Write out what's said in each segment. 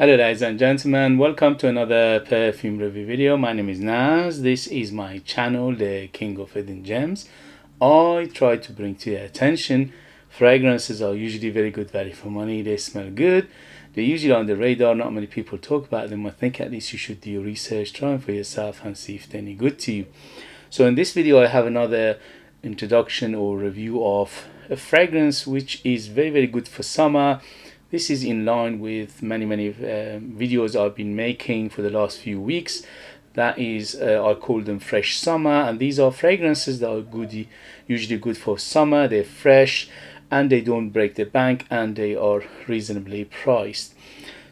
Hello ladies and gentlemen, welcome to another perfume review video. My name is Naz. This is my channel, the King of Hidden Gems. I try to bring to your attention fragrances are usually very good value for money. They smell good. They're usually on the radar. Not many people talk about them. I think at least you should do your research, try them for yourself and see if they're any good to you. So in this video I have another introduction or review of a fragrance which is very good for summer. This is in line with many videos I've been making for the last few weeks. That is, I call them fresh summer, and these are fragrances that are usually good for summer. They're fresh and they don't break the bank and they are reasonably priced.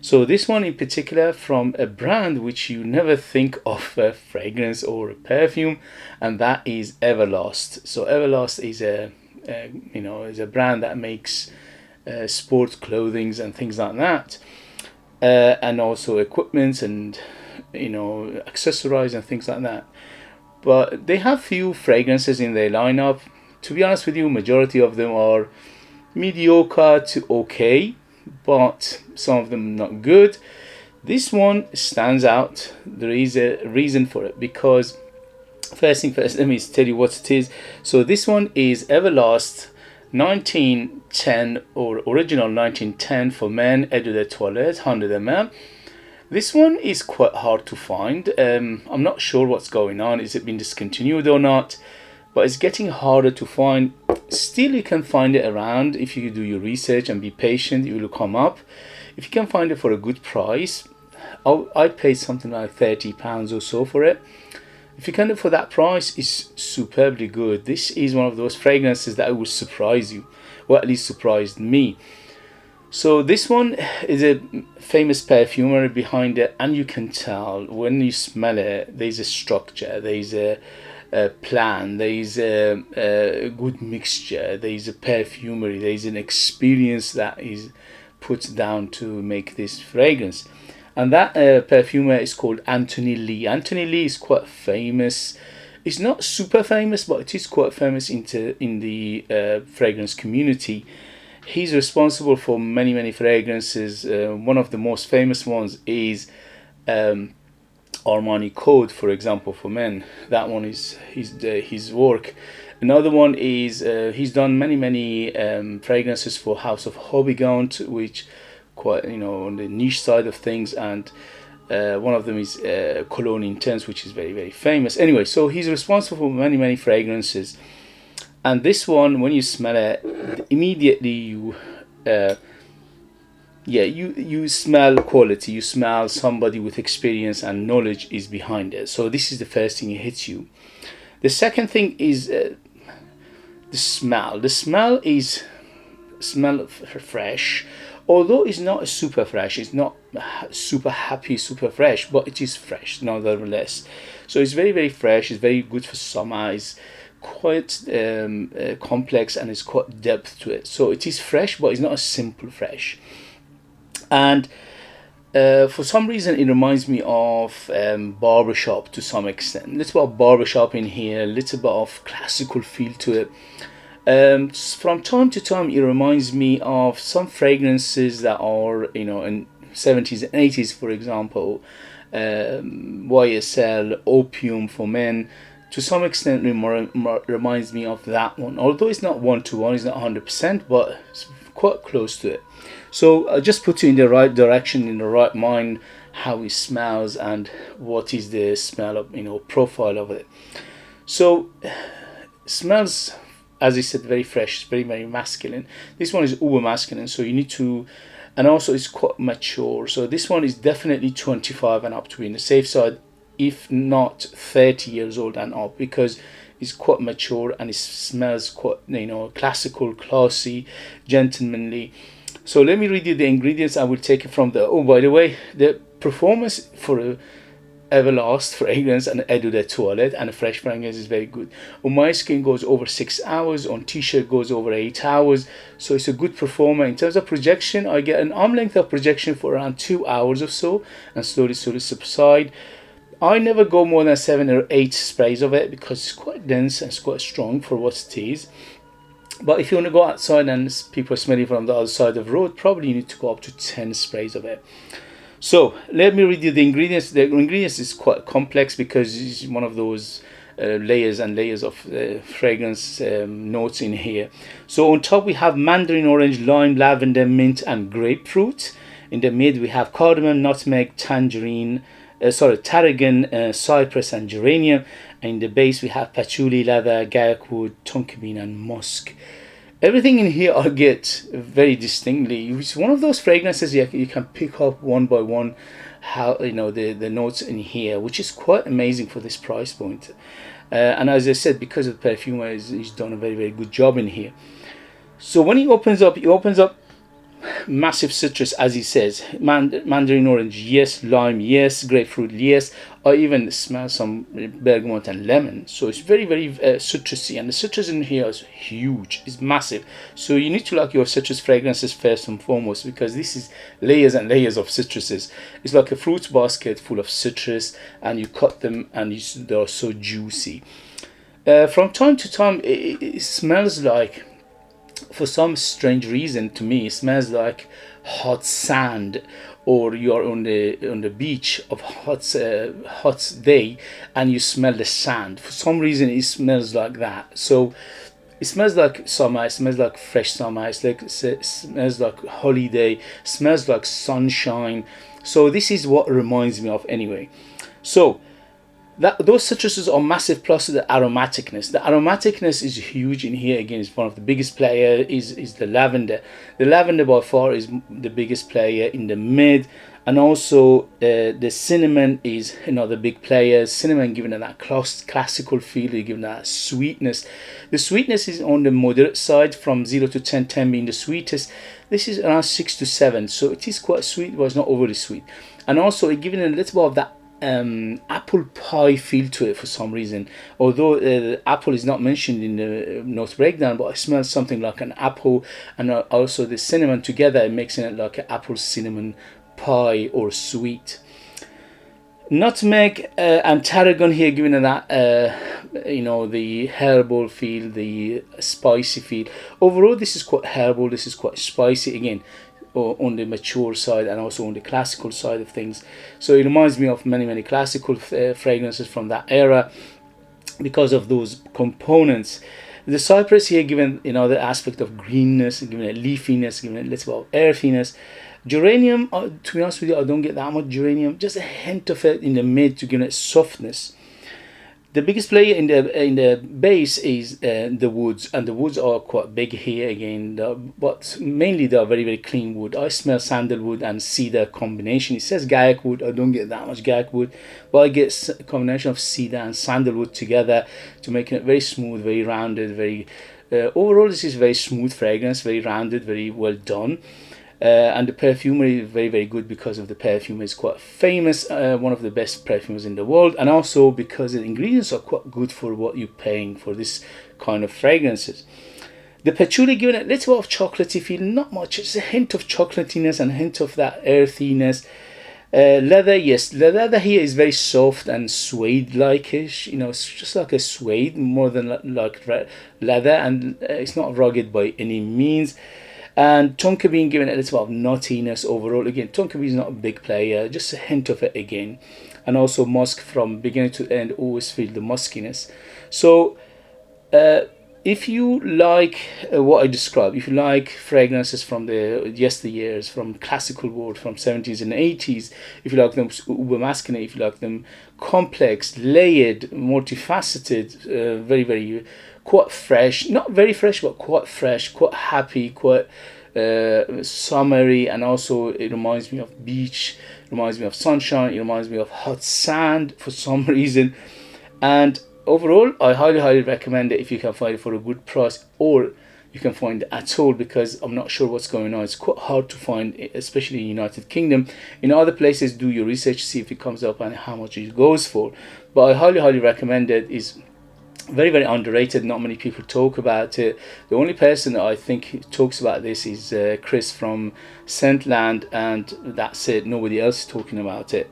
So this one in particular from a brand which you never think of a fragrance or a perfume, and that is Everlast. So Everlast is a brand that makes sport clothing and things like that, and also equipment and accessories and things like that. But they have few fragrances in their lineup. To be honest with you, majority of them are mediocre to okay, but some of them not good. This one stands out. There is a reason for it, because first thing first, let me tell you what it is. So this one is Everlast 1910 or original 1910 For Men EDT 100 ml. This one is quite hard to find. I'm not sure what's going on. Is it been discontinued or not? But it's getting harder to find. Still, you can find it around. If you do your research and be patient, it will come up. If you can find it for a good price, I paid something like £30 or so for it. If you can do it for that price, it's superbly good. This is one of those fragrances that will surprise you, or at least surprised me. So this one is a famous perfumer behind it, and you can tell when you smell it, there's a structure, there's a plan, there's a good mixture, there's a perfumery, there's an experience that is put down to make this fragrance. And that perfumer is called Anthony Lee. Anthony Lee is quite famous. It's not super famous, but it is quite famous in the fragrance community. He's responsible for many fragrances. One of the most famous ones is Armani Code, for example, for men. That one is his work. Another one is he's done many fragrances for House of Homme, which quite on the niche side of things, and one of them is Cologne Intense, which is very famous. Anyway, so he's responsible for many fragrances, and this one, when you smell it, immediately you smell quality. You smell somebody with experience and knowledge is behind it. So this is the first thing that hits you. The second thing is the smell. The smell is fresh. Although it's not super fresh, it's not super happy, super fresh, but it is fresh nonetheless. So it's very fresh. It's very good for summer. It's quite complex, and it's quite depth to it. So it is fresh, but it's not a simple fresh. And for some reason, it reminds me of barbershop to some extent. A little bit of barbershop in here, a little bit of classical feel to it. From time to time, it reminds me of some fragrances that are in 70s and 80s, for example, YSL, Opium for Men. To some extent, reminds me of that one. Although it's not one-to-one, it's not 100%, but it's quite close to it. So I just put you in the right direction, in the right mind, how it smells and what is the smell of profile of it. So smells, as I said, very fresh, very masculine. This one is uber masculine, so you need to, and also it's quite mature. So this one is definitely 25 and up, to be in the safe side, if not 30 years old and up, because it's quite mature and it smells quite classical, classy, gentlemanly. So let me read you the ingredients. I will take it from the, oh, by the way, the performance for a Everlast fragrance and Eau de Toilette and a fresh fragrance is very good. On my skin goes over 6 hours, on t-shirt goes over 8 hours, so it's a good performer. In terms of projection, I get an arm length of projection for around 2 hours or so, and slowly subside. I never go more than 7 or 8 sprays of it, because it's quite dense and it's quite strong for what it is. But if you want to go outside and people are smelling from the other side of the road, probably you need to go up to 10 sprays of it. So let me read you the ingredients. The ingredients is quite complex because it's one of those layers and layers of fragrance notes in here. So on top we have mandarin orange, lime, lavender, mint and grapefruit. In the mid we have cardamom, nutmeg, tangerine, tarragon, cypress and geranium. And in the base we have patchouli, leather, guaiac wood, tonka bean and musk. Everything in here I get very distinctly. It's one of those fragrances you can pick up one by one, how the notes in here, which is quite amazing for this price point. And as I said, because of the perfumer, he's done a very good job in here. So when he opens up massive citrus, as he says. Mandarin orange, yes. Lime, yes. Grapefruit, yes. I even smell some bergamot and lemon. So it's very citrusy, and the citrus in here is huge. It's massive. So you need to like your citrus fragrances first and foremost, because this is layers and layers of citruses. It's like a fruit basket full of citrus, and you cut them and they are so juicy. From time to time it smells like, for some strange reason, to me it smells like hot sand, or you're on the beach of hot day and you smell the sand. For some reason it smells like that. So it smells like summer, it smells like fresh summer, it smells like holiday, smells like sunshine. So this is what it reminds me of anyway. So those citruses are massive, plus the aromaticness. The aromaticness is huge in here. Again, it's one of the biggest player is the lavender. The lavender by far is the biggest player in the mid, and also the cinnamon is another big player. Cinnamon giving it that classical feel, giving that sweetness. The sweetness is on the moderate side, from 0 to 10, 10 being the sweetest. This is around 6 to 7, so it is quite sweet, but it's not overly sweet. And also it giving a little bit of that apple pie feel to it for some reason, although the apple is not mentioned in the note breakdown, but I smell something like an apple, and also the cinnamon together, making it like an apple cinnamon pie or sweet. Nutmeg and tarragon here giving it that the herbal feel, the spicy feel. Overall this is quite herbal, this is quite spicy, again on the mature side and also on the classical side of things. So it reminds me of many classical fragrances from that era because of those components. The cypress here given the aspect of greenness, giving it leafiness, giving it a little bit of earthiness. Geranium, to be honest with you, I don't get that much geranium, just a hint of it in the mid to give it softness. The biggest player in the base is the woods, and the woods are quite big here again, but mainly they are very clean wood. I smell sandalwood and cedar combination. It says guaiac wood, I don't get that much guaiac wood, but I get a combination of cedar and sandalwood together to make it very smooth, very rounded, very overall this is very smooth fragrance, very rounded, very well done. And the perfumery is very good because of the perfume is quite famous, one of the best perfumes in the world, and also because the ingredients are quite good for what you're paying for this kind of fragrances. The patchouli giving it a little bit of chocolatey feel, not much, it's a hint of chocolatiness and a hint of that earthiness. Leather, yes, the leather here is very soft and suede-like-ish, it's just like a suede more than like leather, and it's not rugged by any means. And tonka bean giving it a little bit of nuttiness overall. Again, tonka bean is not a big player, just a hint of it again. And also musk, from beginning to end, always feel the muskiness. So if you like what I described, if you like fragrances from the yesteryears, from classical world, from 70s and 80s, if you like them uber masculine, if you like them complex, layered, multifaceted, very quite fresh, not very fresh, but quite fresh, quite happy, quite summery, and also it reminds me of beach, it reminds me of sunshine, it reminds me of hot sand for some reason. And overall I highly recommend it if you can find it for a good price, or you can find it at all, because I'm not sure what's going on. It's quite hard to find, especially in United Kingdom. In other places, do your research, see if it comes up and how much it goes for. But I highly recommend it. It's very underrated, not many people talk about it. The only person that I think talks about this is Chris from Scentland, and that's it, nobody else is talking about it.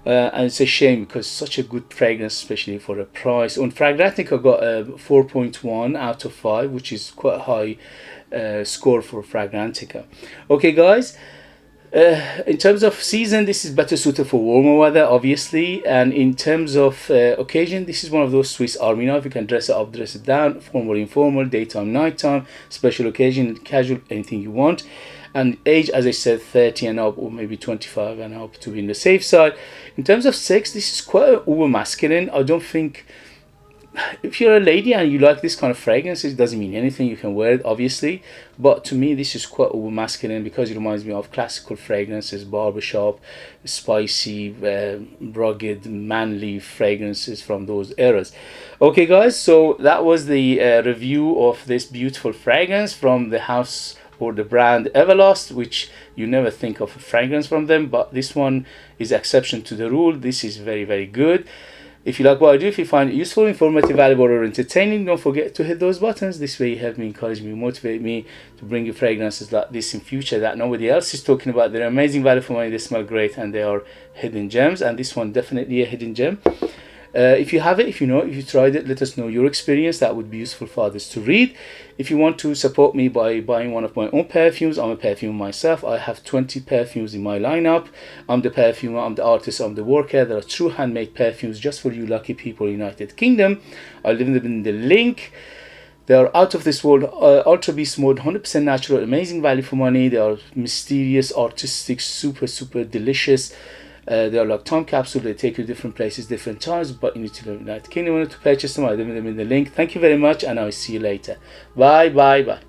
And it's a shame, because such a good fragrance, especially for the price. On Fragrantic I got a 4.1 out of 5, which is quite a high score for Fragrantica. Okay guys, In terms of season, this is better suited for warmer weather, obviously. And in terms of occasion, this is one of those Swiss Army knife. You can dress it up, dress it down, formal, informal, daytime, nighttime, special occasion, casual, anything you want. And age, as I said, 30 and up, or maybe 25 and up to be in the safe side. In terms of sex, this is quite over masculine. I don't think, if you're a lady and you like this kind of fragrance, it doesn't mean anything. You can wear it, obviously, but to me this is quite over masculine because it reminds me of classical fragrances, barbershop, spicy, rugged, manly fragrances from those eras. Okay guys, so that was the review of this beautiful fragrance from the house or the brand Everlast, which you never think of a fragrance from them, but this one is exception to the rule. This is very, very good. If you like what I do, if you find it useful, informative, valuable, or entertaining, don't forget to hit those buttons. This way you help me, encourage me, motivate me to bring you fragrances like this in future that nobody else is talking about. They're amazing value for money, they smell great, and they are hidden gems. And this one definitely a hidden gem. If you have it, if you know it, if you tried it, let us know your experience. That would be useful for others to read. If you want to support me by buying one of my own perfumes, I'm a perfumer myself. I have 20 perfumes in my lineup. I'm the perfumer, I'm the artist, I'm the worker. There are true handmade perfumes just for you lucky people in the United Kingdom. I'll leave them in the link. They are out of this world, ultra beast mode, 100% natural, amazing value for money. They are mysterious, artistic, super, super delicious. They are like time capsule. They take you different places, different times, but you need to live in the United Kingdom. To purchase them, I'll leave them in the link. Thank you very much, and I'll see you later. Bye, bye, bye.